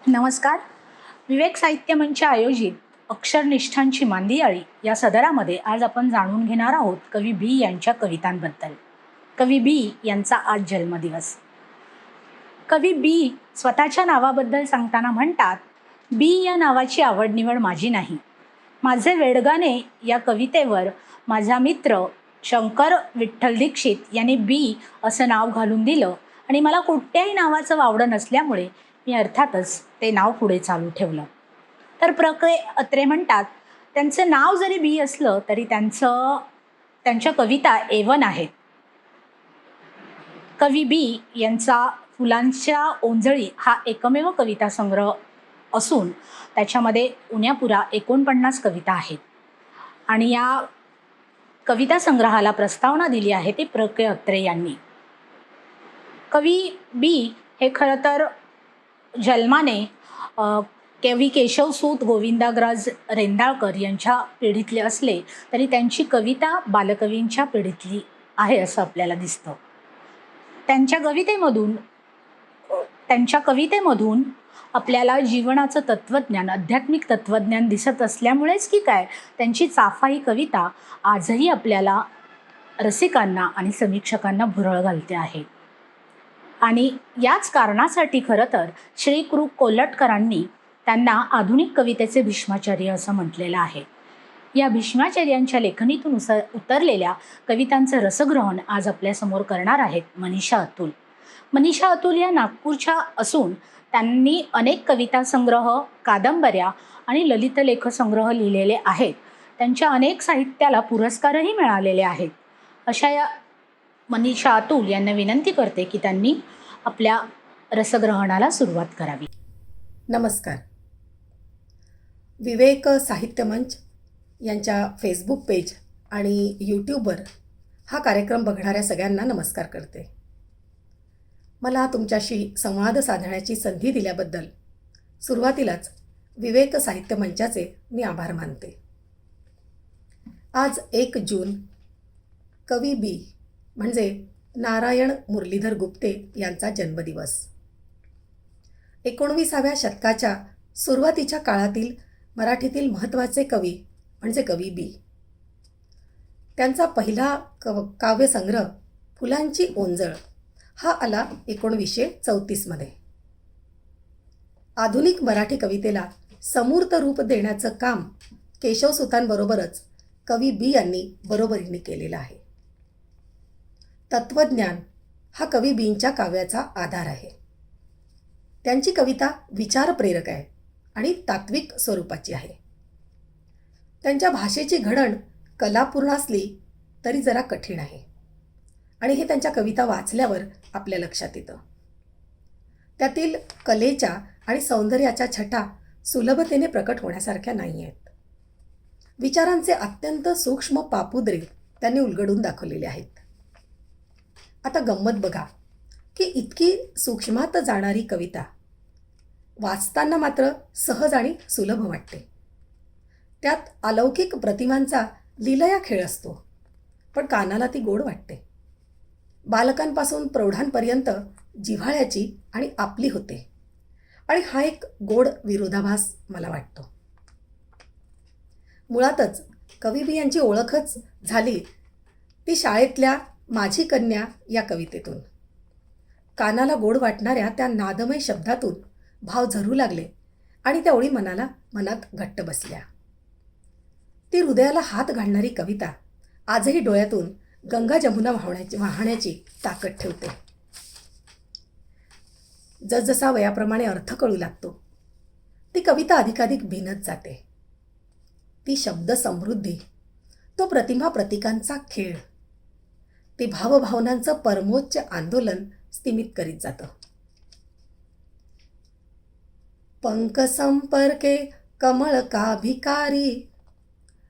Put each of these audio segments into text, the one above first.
नमस्कार. विवेक साहित्य मंच आयोजित अक्षरनिष्ठांची मांदियाळी या सदरामध्ये आज आपण जाणून घेणार आहोत कवी बी यांच्या कवितांबद्दल. कवी बी यांचा आज जन्मदिवस. कवी बी स्वतःच्या नावाबद्दल सांगताना म्हणतात, बी या नावाची आवडनिवड माझी नाही. माझे वेडगाणे या कवितेवर माझा मित्र शंकर विठ्ठल दीक्षित यांनी बी असं नाव घालून दिलं आणि मला कुठल्याही नावाचं वावडं नसल्यामुळे मी अर्थातच ते नाव पुढे चालू ठेवलं. तर अत्रे म्हणतात, त्यांचं नाव जरी बी असलं तरी त्यांच्या कविता एवन आहेत. कवी बी यांचा फुलांच्या ओंजळी हा एकमेव कविता संग्रह असून त्याच्यामध्ये उण्यापुरा 49 कविता आहेत आणि या कविता संग्रहाला प्रस्तावना दिली आहे ती अत्रे यांनी. कवी बी हे खरं तर जन्माने कवी केशवसूत गोविंदाग्रज रेंदाळकर यांच्या पिढीतले असले तरी त्यांची कविता बालकवींच्या पिढीतली आहे असं आपल्याला दिसतं. त्यांच्या कवितेमधून आपल्याला जीवनाचं तत्त्वज्ञान, आध्यात्मिक तत्त्वज्ञान दिसत असल्यामुळेच की काय त्यांची चाफा ही कविता आजही आपल्याला रसिकांना आणि समीक्षकांना भुरळ घालते आहे. आणि याच कारणासाठी खरं तर श्री कृ कोल्हटकरांनी त्यांना आधुनिक कवितेचे भीष्माचार्य असं म्हटलेलं आहे. या भीष्माचार्यांच्या लेखणीतून उतरलेल्या कवितांचं रसग्रहण आज आपल्यासमोर करणार आहेत मनीषा अतुल. मनीषा अतुल या नागपूरच्या असून त्यांनी अनेक कविता संग्रह, कादंबऱ्या आणि ललित लेखसंग्रह लिहिलेले आहेत. त्यांच्या अनेक साहित्याला पुरस्कारही मिळालेले आहेत. अशा या मनीषा अतुल यांना विनंती करते की त्यांनी आपल्या रसग्रहणाला सुरुवात करावी. नमस्कार. विवेक साहित्य मंच यांच्या फेसबुक पेज आणि यूट्यूबवर हा कार्यक्रम बघणाऱ्या सगळ्यांना नमस्कार करते. मला तुमच्याशी संवाद साधण्याची संधी दिल्याबद्दल सुरुवातीलाच विवेक साहित्य मंचाचे मी आभार मानते. आज 1 जून कवी बी म्हणजे नारायण मुरलीधर गुप्ते यांचा जन्मदिवस. 19व्या शतकाच्या सुरुवातीच्या काळातील मराठीतील महत्त्वाचे कवी म्हणजे कवी बी. त्यांचा पहिला काव्यसंग्रह फुलांची ओंजळ हा आला 1934मध्ये. आधुनिक मराठी कवितेला समूर्त रूप देण्याचं काम केशवसुतांबरोबरच कवी बी यांनी बरोबरीने केलेलं आहे. तत्त्वज्ञान हा कवी बींच्या काव्याचा आधार आहे. त्यांची कविता विचारप्रेरक आहे आणि तात्विक स्वरूपाची आहे. त्यांच्या भाषेची घडण कलापूर्ण असली तरी जरा कठीण आहे आणि हे त्यांच्या कविता वाचल्यावर आपल्या लक्षात येतं. त्यातील कलेच्या आणि सौंदर्याच्या छटा सुलभतेने प्रकट होण्यासारख्या नाही आहेत. विचारांचे अत्यंत सूक्ष्म पापुद्रे त्यांनी उलगडून दाखवलेले आहेत. आता गंमत बघा की इतकी सूक्ष्मात जाणारी कविता वाचताना मात्र सहज आणि सुलभ वाटते. त्यात अलौकिक प्रतिमांचा लीलया खेळ असतो, पण कानाला ती गोड वाटते. बालकांपासून प्रौढांपर्यंत जिव्हाळ्याची आणि आपली होते आणि हा एक गोड विरोधाभास मला वाटतो. मुळातच कवी बी यांची ओळखच झाली ती शाळेतल्या माझी कन्या या कवितेतून. कानाला गोड वाटणाऱ्या त्या नादमय शब्दातून भाव झरू लागले आणि त्या ओळी मनात घट्ट बसल्या. ती हृदयाला हात घालणारी कविता आजही डोळ्यातून गंगा जमुना वाहण्याची ताकद ठेवते. जसजसा वयाप्रमाणे अर्थ कळू लागतो ती कविता अधिकाधिक भिनत जाते. ती शब्द समृद्धी, तो प्रतिमा प्रतीकांचा खेळ, ते भावभावनांचं परमोच्च आंदोलन स्तिमित करीत जातं. पंख संपर्के कमळ का भिकारी,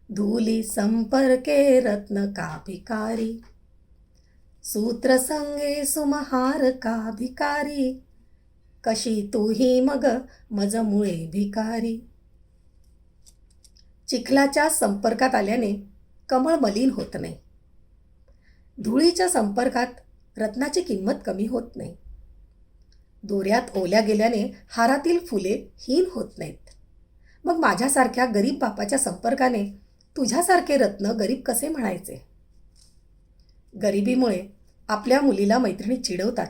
धूली संपर्के रत्न का भिकारी, सूत्र संगे सुमहार का भिकारी, कशी तूही मग मजमुळे भिकारी. चिखलाच्या संपर्कात आल्याने कमळ मलिन होत नाही. धुळीच्या संपर्कात रत्नाची किंमत कमी होत नाही. दोऱ्यात ओल्या गेल्याने हारातील फुले हीन होत नाहीत. मग माझ्यासारख्या गरीब बापाच्या संपर्काने तुझ्यासारखे रत्न गरीब कसे म्हणायचे? गरिबीमुळे आपल्या मुलीला मैत्रिणी चिडवतात.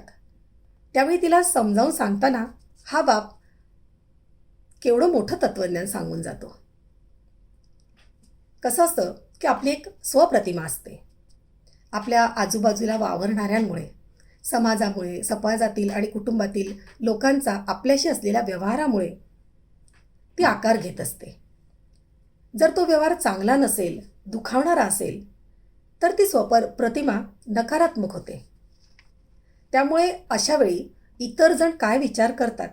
त्यावेळी तिला समजावून सांगताना हा बाप केवढं मोठं तत्त्वज्ञान सांगून जातो. कसं असतं की आपली एक स्वप्रतिमा असते. आपल्या आजूबाजूला वावरणाऱ्यांमुळे, समाजातील आणि कुटुंबातील लोकांचा आपल्याशी असलेल्या व्यवहारामुळे ती आकार घेत असते. जर तो व्यवहार चांगला नसेल, दुखावणारा असेल, तर ती प्रतिमा नकारात्मक होते. त्यामुळे अशा वेळी इतर जण काय विचार करतात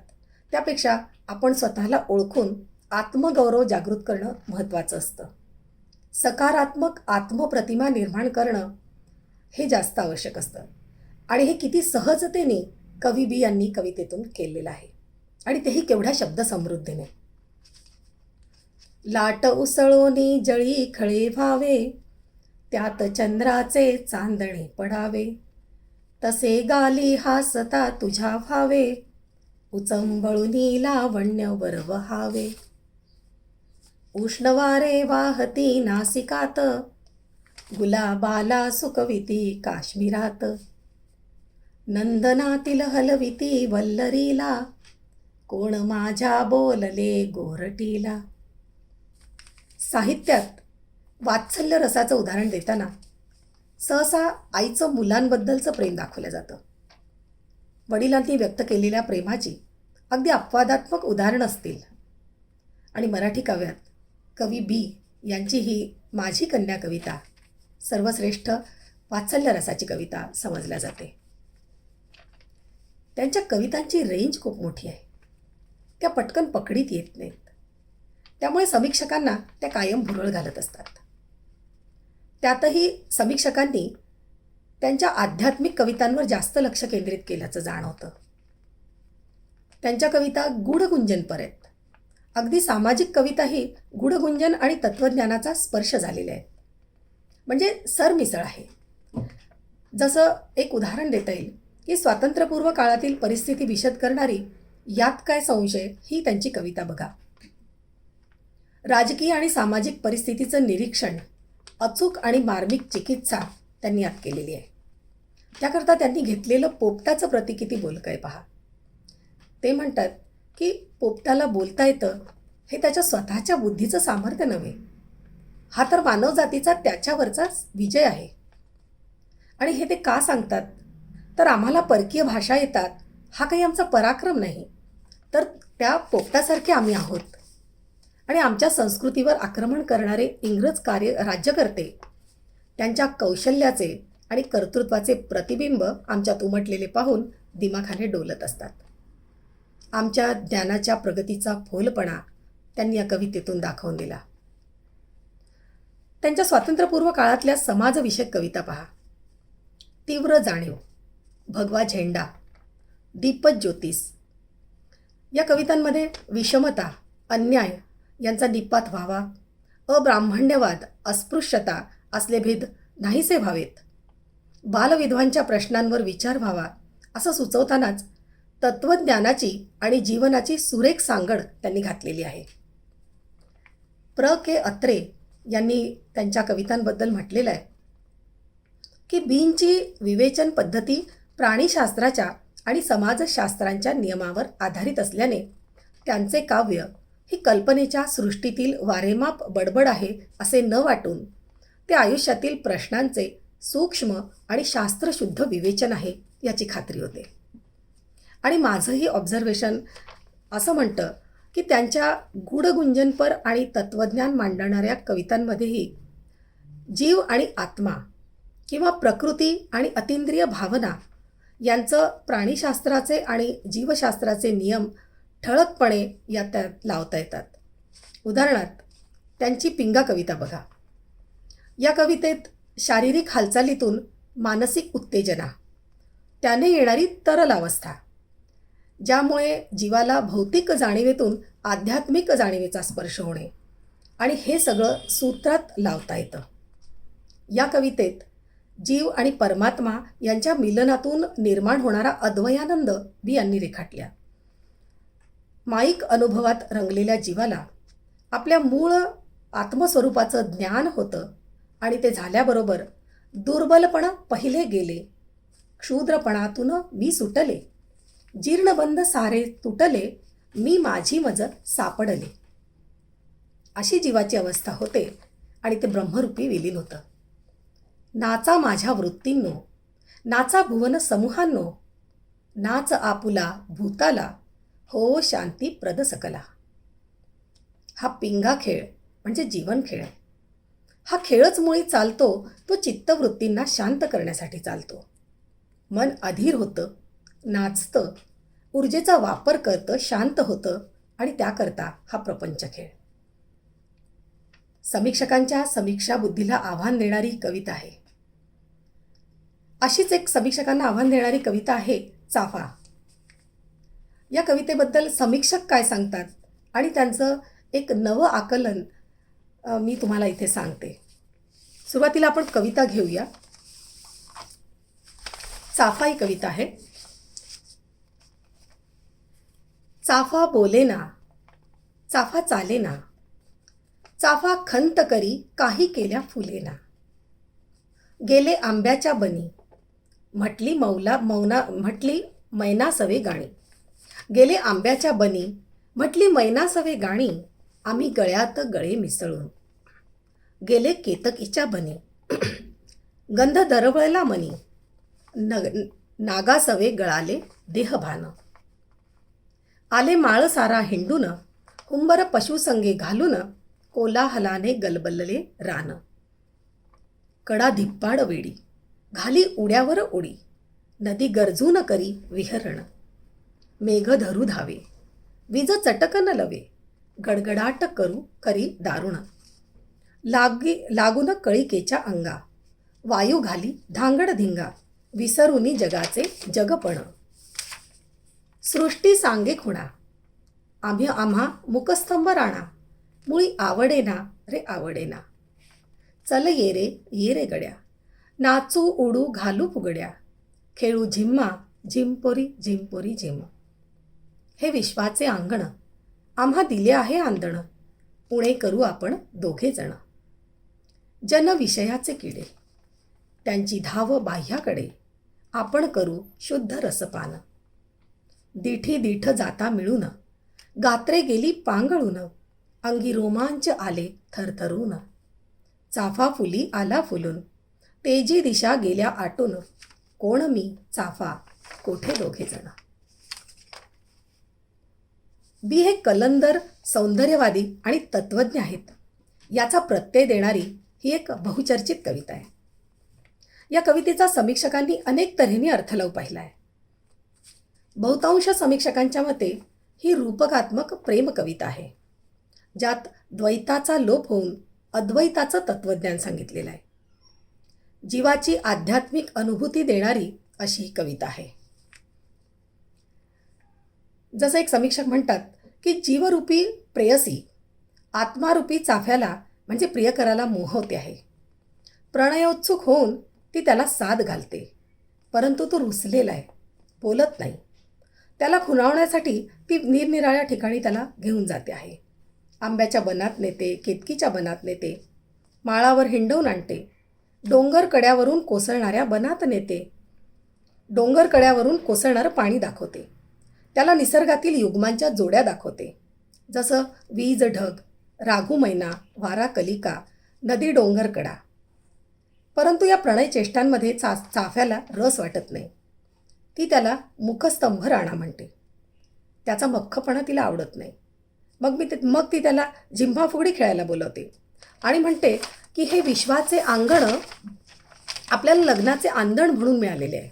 त्यापेक्षा आपण स्वतःला ओळखून आत्मगौरव जागृत करणं महत्त्वाचं असतं. सकारात्मक आत्मप्रतिमा निर्माण करणं हे जास्त आवश्यक असतं. आणि हे किती सहजतेने कवी बी यांनी कवितेतून केलेलं आहे. आणि तेही केवढ्या शब्दसमृद्धीने. लाट उसळोनी जळी खळे व्हावे, त्यात चंद्राचे चांदणे पडावे, तसे गाली हासता तुझ्या व्हावे, उचंबळुनी लावण्य वर वहावे. उष्ण वारे वाहती नासिकात, गुलाबाला सुकविती काश्मीरात, नंदनातील हलविती वल्लरीला, कोण माझ्या बोलले गोरटीला. साहित्यात वात्सल्य रसाचं उदाहरण देताना सहसा आईचं मुलांबद्दलचं प्रेम दाखवलं जातं. वडिलांनी व्यक्त केलेल्या प्रेमाची अगदी अपवादात्मक उदाहरणं असतील. आणि मराठी काव्यात कवी बी यांची ही माझी कन्या कविता सर्वश्रेष्ठ वात्सल्य रसाची कविता समजल्या जाते. त्यांच्या कवितांची रेंज खूप मोठी आहे. त्या पटकन पकडीत येत नाहीत. त्यामुळे समीक्षकांना त्या कायम भुरळ घालत असतात. त्यातही समीक्षकांनी त्यांच्या आध्यात्मिक कवितांवर जास्त लक्ष केंद्रित केल्याचं जाणवतं. त्यांच्या कविता गूढगुंजनपर आहेत. अगदी सामाजिक कविताही गूढगुंजन आणि तत्त्वज्ञानाचा स्पर्श झालेले आहेत. म्हणजे सरमिसळ आहे. जसं एक उदाहरण देता येईल की स्वातंत्र्यपूर्व काळातील परिस्थिती विशद करणारी यात काय संशय ही त्यांची कविता बघा. राजकीय आणि सामाजिक परिस्थितीचं निरीक्षण, अचूक आणि मार्मिक चिकित्सा त्यांनी यात केलेली आहे. त्याकरता त्यांनी घेतलेलं पोपटाचं प्रतीक किती बोलकं आहे पहा. ते म्हणतात की पोपटाला बोलता येतं हे त्याच्या स्वतःच्या बुद्धीचं सामर्थ्य नव्हे, हा तर मानवजातीचा त्याच्यावरचा विजय आहे. आणि हे ते का सांगतात तर आम्हाला परकीय भाषा येतात हा काही आमचा पराक्रम नाही, तर त्या पोपटासारखे आम्ही आहोत. आणि आमच्या संस्कृतीवर आक्रमण करणारे इंग्रज राज्यकर्ते त्यांच्या कौशल्याचे आणि कर्तृत्वाचे प्रतिबिंब आमच्यात उमटलेले पाहून दिमाखाने डोलत असतात. आमच्या ज्ञानाच्या प्रगतीचा फोलपणा त्यांनी या कवितेतून दाखवून दिला. त्यांच्या स्वातंत्र्यपूर्व काळातल्या समाजविषयक कविता पहा. तीव्र जाणीव, भगवा झेंडा, दीपक ज्योतिष या कवितांमध्ये विषमता, अन्याय यांचा निपात व्हावा, अब्राह्मण्यवाद, अस्पृश्यता असले भेद नाहीसे व्हावेत, बालविधवांच्या प्रश्नांवर विचार व्हावा असं सुचवतानाच तत्त्वज्ञानाची आणि जीवनाची सुरेख सांगड त्यांनी घातलेली आहे. के. अत्रे यांनी त्यांच्या कवितांबद्दल म्हटलेलं आहे की बींची विवेचन पद्धती प्राणीशास्त्राच्या आणि समाजशास्त्रांच्या नियमावर आधारित असल्याने त्यांचे काव्य ही कल्पनेच्या सृष्टीतील वारेमाप बडबड आहे असे न वाटून ते आयुष्यातील प्रश्नांचे सूक्ष्म आणि शास्त्रशुद्ध विवेचन आहे याची खात्री होते. आणि माझंही ऑब्झर्वेशन असं म्हणतं की त्यांच्या गूढगुंजनपर आणि तत्त्वज्ञान मांडणाऱ्या कवितांमध्येही जीव आणि आत्मा किंवा प्रकृती आणि अतींद्रिय भावना यांचं प्राणीशास्त्राचे आणि जीवशास्त्राचे नियम ठळकपणे यात लावता येतात. उदाहरणार्थ त्यांची पिंगा कविता बघा. या कवितेत शारीरिक हालचालीतून मानसिक उत्तेजना, त्याने येणारी तरल अवस्था, ज्यामुळे जीवाला भौतिक जाणीवेतून आध्यात्मिक जाणीवेचा स्पर्श होणे आणि हे सगळं सूत्रात लावता येतं. या कवितेत जीव आणि परमात्मा यांच्या मिलनातून निर्माण होणारा अद्वयानंद बी यांनी रेखाटल्या. माईक अनुभवात रंगलेल्या जीवाला आपल्या मूळ आत्मस्वरूपाचं ज्ञान होतं आणि ते झाल्याबरोबर दुर्बलपण पहिले गेले. क्षुद्रपणातून मी सुटले, जीर्णबंध सारे तुटले, मी माझी मज सापडले. अशी जीवाची अवस्था होते आणि ते ब्रह्मरूपी विलीन होतं. नाचा माझ्या वृत्तींनो, नाचा भुवन समूहांनो, नाच आपुला भूताला, हो शांती प्रद सकला. हा पिंगा खेळ म्हणजे जीवन खेळ आहे. हा खेळच मुळी चालतो तो चित्तवृत्तींना शांत करण्यासाठी चालतो. मन अधीर होतं, नाचतं, ऊर्जेचा वापर करतं, शांत होतं आणि त्याकरता हा प्रपंच खेळ. समीक्षकांच्या समीक्षा बुद्धीला आव्हान देणारी कविता आहे. अशीच एक समीक्षकांना आव्हान देणारी कविता आहे चाफा. या कवितेबद्दल समीक्षक काय सांगतात आणि त्यांचं एक नवं आकलन मी तुम्हाला इथे सांगते. सुरुवातीला आपण कविता घेऊया. चाफा ही कविता आहे. चाफा बोलेना, चाफा चालेना, चाफा खंत करी काही केल्या फुलेना. गेले आंब्याच्या बनी, म्हटली म्हटली मैनासवे गाणी. गेले आंब्याच्या बनी, म्हटली मैनासवे गाणी, आम्ही गळ्यात गळे मिसळून. गेले केतकीच्या बनी, गंध दरवळला मनी, नागासवे गळाले देहभान. आले माळ सारा हिंडून, हुंबर पशुसंगे घालून, कोलाहलाने गलबलले रान. कडा धिप्पाड वेडी, घाली उड्यावर उडी, नदी गरजून करी विहरण. मेघ धरू धावे, वीज चटकन लवे, गडगडाट करी दारुण. लागून कळिकेच्या अंगा, वायू घाली धांगड धिंगा, विसरुनी जगाचे जगपण. सृष्टी सांगे खुणा, आम्हा मुखस्तंभ राणा, मुळी आवडेना रे आवडेना. चल ये रे गड्या, नाचू उडू घालू फुगड्या, खेळू झिम्मा झिमपोरी झिमपोरी झिम. हे विश्वाचे अंगण, आम्हा दिले आहे आंदण, उणे करू आपण दोघे जण. जन विषयाचे किडे, त्यांची धाव बाह्याकडे, आपण करू शुद्ध रसपान. दिठी दीठ जाता मिळून, गात्रे गेली पांगळून, अंगी रोमांच आले थरथरून. चाफा फुली आला फुलून, तेजी दिशा गेल्या आटून, कोण मी चाफा कोठे दोघे जण. बी हे कलंदर, सौंदर्यवादी आणि तत्त्वज्ञ आहेत याचा प्रत्यय देणारी ही एक बहुचर्चित कविता आहे. या कवितेचा समीक्षकांनी अनेक तऱ्हेने अर्थलाव पाहिला आहे. बहुतांश समीक्षकांच्या मते ही रूपकात्मक प्रेम कविता आहे, ज्यात द्वैताचा लोप होऊन अद्वैताचं तत्त्वज्ञान सांगितलेलं आहे. जीवाची आध्यात्मिक अनुभूती देणारी अशी ही कविता आहे. जसं एक समीक्षक म्हणतात की जीवरूपी प्रेयसी आत्मारूपी चाफ्याला म्हणजे प्रियकराला मोहवते आहे. प्रणयोत्सुक होऊन ती त्याला साद घालते, परंतु तो रुसलेला आहे, बोलत नाही. त्याला खुणावण्यासाठी ती निरनिराळ्या ठिकाणी त्याला घेऊन जाते आहे. आंब्याच्या बनात नेते, केतकीच्या बनात नेते, माळावर हिंडवून आणते, डोंगर कड्यावरून कोसळणाऱ्या बनात नेते, डोंगर कड्यावरून कोसळणारं पाणी दाखवते. त्याला निसर्गातील युग्मांच्या जोड्या दाखवते, जसं वीज ढग, राघू मैना, वारा कलिका, नदी डोंगर कडा. परंतु या प्रणय चेष्टांमध्ये चाफ्याला रस वाटत नाही. ती त्याला मुखस्तंभ राणा म्हणते. त्याचा मख्खपणा तिला आवडत नाही. मग ती त्याला झिम्मा-फुगडी खेळायला बोलवते आणि म्हणते की हे विश्वाचे अंगण आपल्याला लग्नाचे आंदण म्हणून मिळालेले आहे,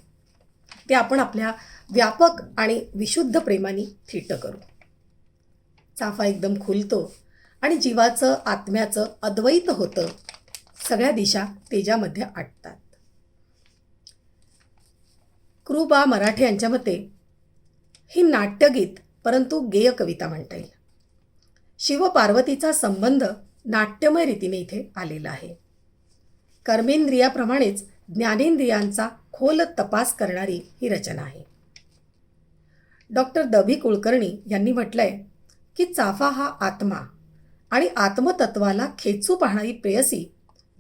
ते आपण आपल्या व्यापक आणि विशुद्ध प्रेमाने थिट्ट करू. चाफा एकदम खुलतो आणि जीवाचं आत्म्याचं अद्वैत होतं. सगळ्या दिशा तेजामध्ये आटतात. कृ.बा. मराठे यांच्या मते ही नाट्यगीत परंतु गेय कविता म्हणता येईल. शिव-पार्वतीचा संबंध नाट्यमय रीतीने इथे आलेला आहे. कर्मेंद्रियाप्रमाणेच ज्ञानेंद्रियांचा खोल तपास करणारी ही रचना आहे. डॉक्टर द भी कुलकर्णी यांनी म्हटलंय की चाफा हा आत्मा आणि आत्मतत्वाला खेचू पाहणारी प्रेयसी,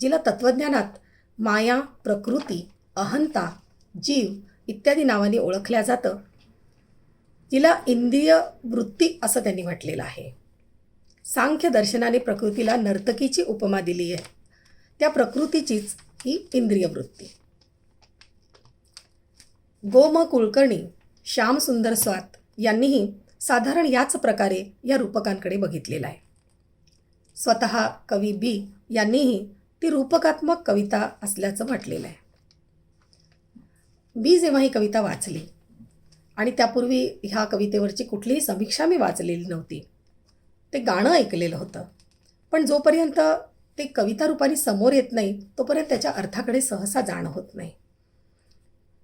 जिला तत्त्वज्ञानात माया, प्रकृती, अहंता, जीव इत्यादी नावांनी ओळखल्या जातं, जिला इंद्रिय वृत्ती असं त्यांनी म्हटलेलं आहे. सांख्य दर्शनाने प्रकृतीला नर्तकीची उपमा दिली आहे. त्या प्रकृतीचीच ही इंद्रिय वृत्ती. गोम कुलकर्णी, श्याम सुंदर स्वात यांनीही साधारण याच प्रकारे या रूपकांकडे बघितलेलं आहे. स्वतः कवी बी यांनीही ती रूपकात्मक कविता असल्याचं म्हटलेलं आहे. बी जेव्हा ही कविता वाचली आणि त्यापूर्वी ह्या कवितेवरची कुठलीही समीक्षा मी वाचलेली नव्हती, ते गाणं ऐकलेलं होतं, पण जोपर्यंत ते कविता रूपाने समोर येत नाही तोपर्यंत त्याच्या अर्थाकडे सहसा जाणं होत नाही.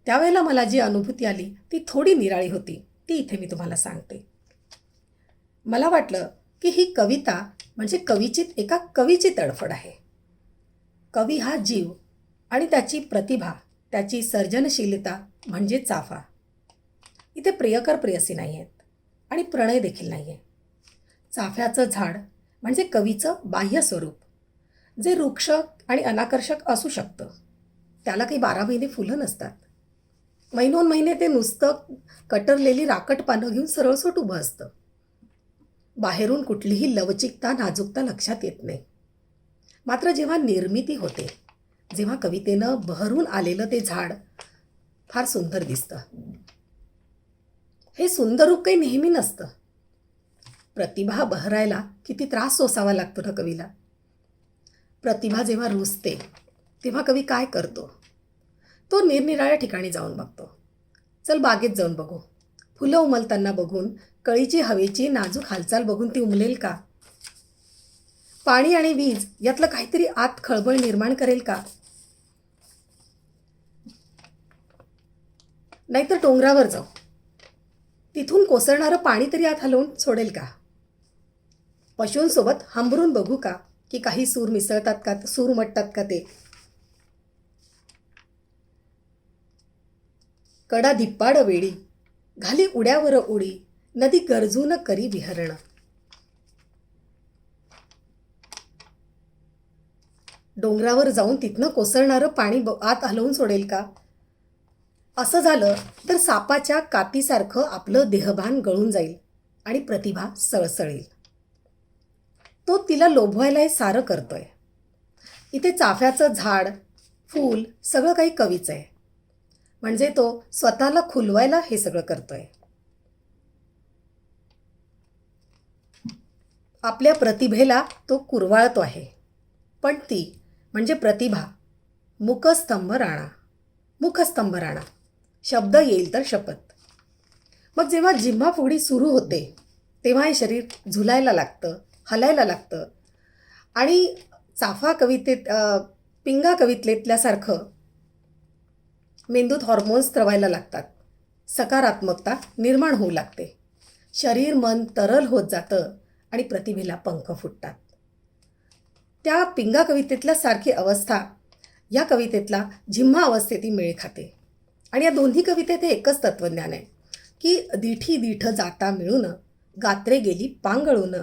त्यावेळेला मला जी अनुभूती आली ती थोडी निराळी होती, ती इथे मी तुम्हाला सांगते. मला वाटलं की ही कविता म्हणजे एका कवीची तडफड आहे. कवी हा जीव आणि त्याची प्रतिभा, त्याची सर्जनशीलता म्हणजे चाफा. इथे प्रियकर प्रेयसी नाही आहेत आणि प्रणय देखील नाही आहे. चाफ्याचं झाड म्हणजे कवीचं बाह्य स्वरूप, जे वृक्ष आणि अनाकर्षक असू शकतं. त्याला काही 12 महिने फुलं नसतात. महिनोन महिने ते नुसतं कटरलेली राकट पानं घेऊन सरळसोट उभं असतं. बाहेरून कुठलीही लवचिकता, नाजूकता लक्षात येत नाही. मात्र जेव्हा निर्मिती होते, जेव्हा कवितेनं बहरून आलेलं ते झाड फार सुंदर दिसतं. हे सुंदर रूप काही नेहमी नसतं. प्रतिभा बहरायला किती त्रास सोसावा लागतो ना कवीला. प्रतिभा जेव्हा रुजते तेव्हा कवी काय करतो? तो निरनिराळ्या ठिकाणी जाऊन बघतो. चल बागेत जाऊन बघू. फुलं उमलताना बघून, कळीची हवेची नाजूक हालचाल बघून ती उमलेल का? पाणी आणि वीज यातलं काहीतरी आत खळबळ निर्माण करेल का? नाहीतर डोंगरावर जाऊ, तिथून कोसळणारं पाणी तरी आत हलवून सोडेल का? पशूंसोबत हंबरून बघू का की काही सूर मिसळतात का, सूर उमटतात का ते? कडा धिप्पाड वेळी घाली उड्यावर उडी, नदी गरजून करी विहरण. डोंगरावर जाऊन तिथनं कोसळणारं पाणी आत हलवून सोडेल का? असं झालं तर सापाच्या कातीसारखं आपलं देहभान गळून जाईल आणि प्रतिभा सळसळेल. तो तिला लोभवायला हे सारं करतोय. इथे चाफ्याचं झाड, फूल सगळं काही कवीचं आहे. म्हणजे तो स्वतःला खुलवायला हे सगळं करतोय. आपल्या प्रतिभेला तो कुरवाळतो आहे. पण ती म्हणजे प्रतिभा मुखस्तंभ राणा. शब्द येईल तर शपथ. मग जेव्हा जिम्हा फुगडी सुरू होते तेव्हा हे शरीर झुलायला लागतं, हलायला लागतं. आणि चाफा कवितेत, पिंगा कवितेतल्यासारखं मेंदूत हॉर्मोन्स स्त्रवायला लागतात. सकारात्मकता निर्माण होऊ लागते. शरीर मन तरल होत जातं आणि प्रतिभेला पंख फुटतात. त्या पिंगा कवितेतल्या सारखी अवस्था या कवितेतला जिम्हा अवस्थेत मेळ खाते. आणि या दोन्ही कवितेत हे एकच तत्त्वज्ञान आहे की दिठी दीठ जाता मिळून, गात्रे गेली पांगळून,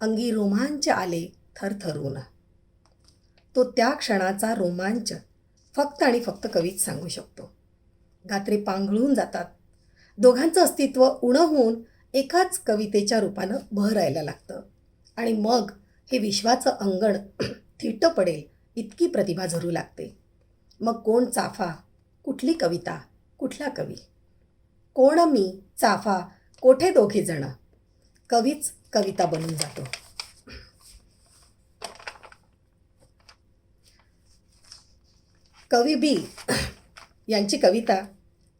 अंगी रोमांच आले थरथरून. तो त्या क्षणाचा रोमांच फक्त आणि फक्त कवीच सांगू शकतो. गात्रे पांघळून जातात. दोघांचं अस्तित्व उणं होऊन एकाच कवितेच्या रूपानं बहरायला लागतं. आणि मग हे विश्वाचं अंगण थिट्ट पडेल इतकी प्रतिभा झरू लागते. मग कोण चाफा, कुठली कविता, कुठला कवी? कोण मी, चाफा, कोठे दोघे जण? कवीच कविता बनून जातो. कवी बी यांची कविता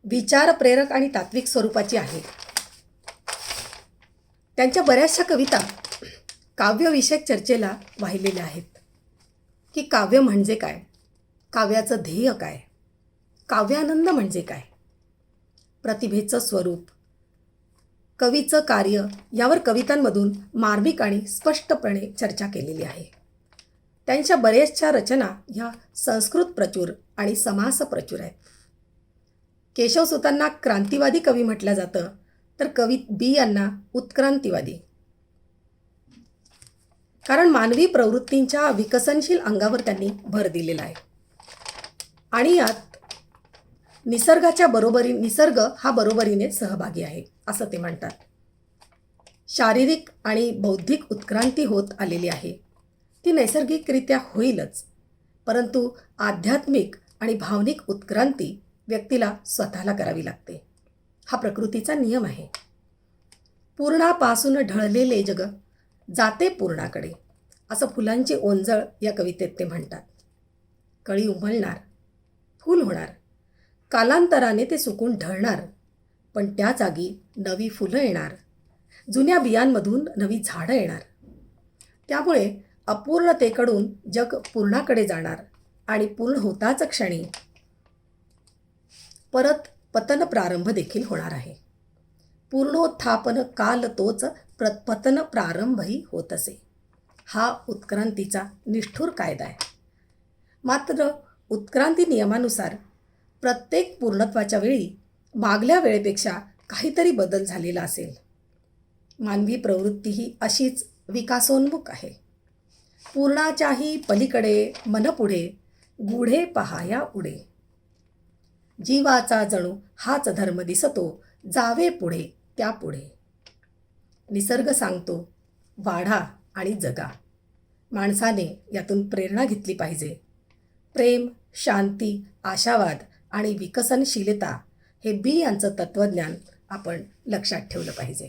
विचारप्रेरक आणि तात्विक स्वरूपाची आहे. त्यांच्या बऱ्याचशा कविता काव्यविषयक चर्चेला वाहिलेल्या आहेत की काव्य म्हणजे काय, काव्याचं ध्येय काय, काव्यानंद म्हणजे काय, प्रतिभेचं स्वरूप, कवीचं कार्य यावर कवितांमधून मार्मिक आणि स्पष्टपणे चर्चा केलेली आहे. त्यांच्या बरेचशा रचना ह्या संस्कृत प्रचूर आणि समास प्रचूर आहेत. केशवसुतांना क्रांतिवादी कवी म्हटलं जातं, तर कवी बी यांना उत्क्रांतिवादी. कारण मानवी प्रवृत्तींच्या विकसनशील अंगावर त्यांनी भर दिलेला आहे आणि यात निसर्ग हा बरोबरीने सहभागी आहे असं ते म्हणतात. शारीरिक आणि बौद्धिक उत्क्रांती होत आलेली आहे, ती नैसर्गिकरित्या होईलच, परंतु आध्यात्मिक आणि भावनिक उत्क्रांती व्यक्तीला स्वतःला करावी लागते. हा प्रकृतीचा नियम आहे. पूर्णापासून ढळलेले जग जाते पूर्णाकडे, असं फुलांची ओंजळ या कवितेत ते म्हणतात. कळी उमलणार, फूल होणार, कालांतराने ते सुकून ढळणार, पण त्या जागी नवी फुलं येणार, जुन्या बियांमधून नवी झाडं येणार. त्यामुळे अपूर्णतेकडून जग पूर्णाकडे जाणार आणि पूर्ण होताच क्षणी परत पतन प्रारंभ देखील होणार आहे. पूर्णोत्थापन काल तोच पतन प्रारंभही होत असे. हा उत्क्रांतीचा निष्ठुर कायदा आहे. मात्र उत्क्रांती नियमानुसार प्रत्येक पूर्णत्वाच्या वेळी मागल्या वेळेपेक्षा काहीतरी बदल झालेला असेल. मानवी प्रवृत्ती ही अशीच विकासोन्मुख आहे. पूर्णाच्याही पलीकडे मन पुढे, गुढे पहाया उडे. जीवाचा जणू हाच धर्म दिसतो, जावे पुढे त्या पुढे. निसर्ग सांगतो वाढा आणि जगा. माणसाने यातून प्रेरणा घेतली पाहिजे. प्रेम, शांती, आशावाद आणि विकसनशीलता हे बी यांचं तत्त्वज्ञान आपण लक्षात ठेवलं पाहिजे.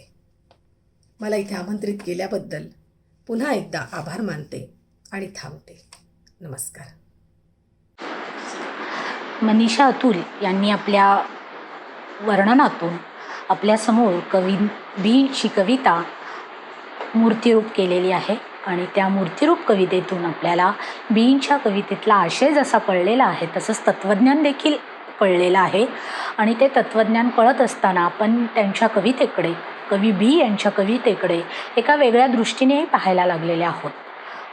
मला इथे आमंत्रित केल्याबद्दल पुन्हा एकदा आभार मानते आणि थांबते. नमस्कार. मनीषा अतुल यांनी आपल्या वर्णनातून आपल्यासमोर कवी बीची कविता मूर्तिरूप केलेली आहे आणि त्या मूर्तिरूप कवितेतून आपल्याला बींच्या कवितेतला आशय जसा कळलेला आहे तसंच तत्त्वज्ञान देखील कळलेलं आहे. आणि ते तत्त्वज्ञान कळत असताना आपण त्यांच्या कवितेकडे, कवी बी यांच्या कवितेकडे एका वेगळ्या दृष्टीनेही पाहायला लागलेले आहोत.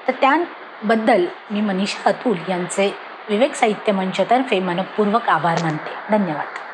तर त्याबद्दल मी मनीषा अतुल यांचे विवेक साहित्य मंचतर्फे मनपूर्वक आभार मानते. धन्यवाद.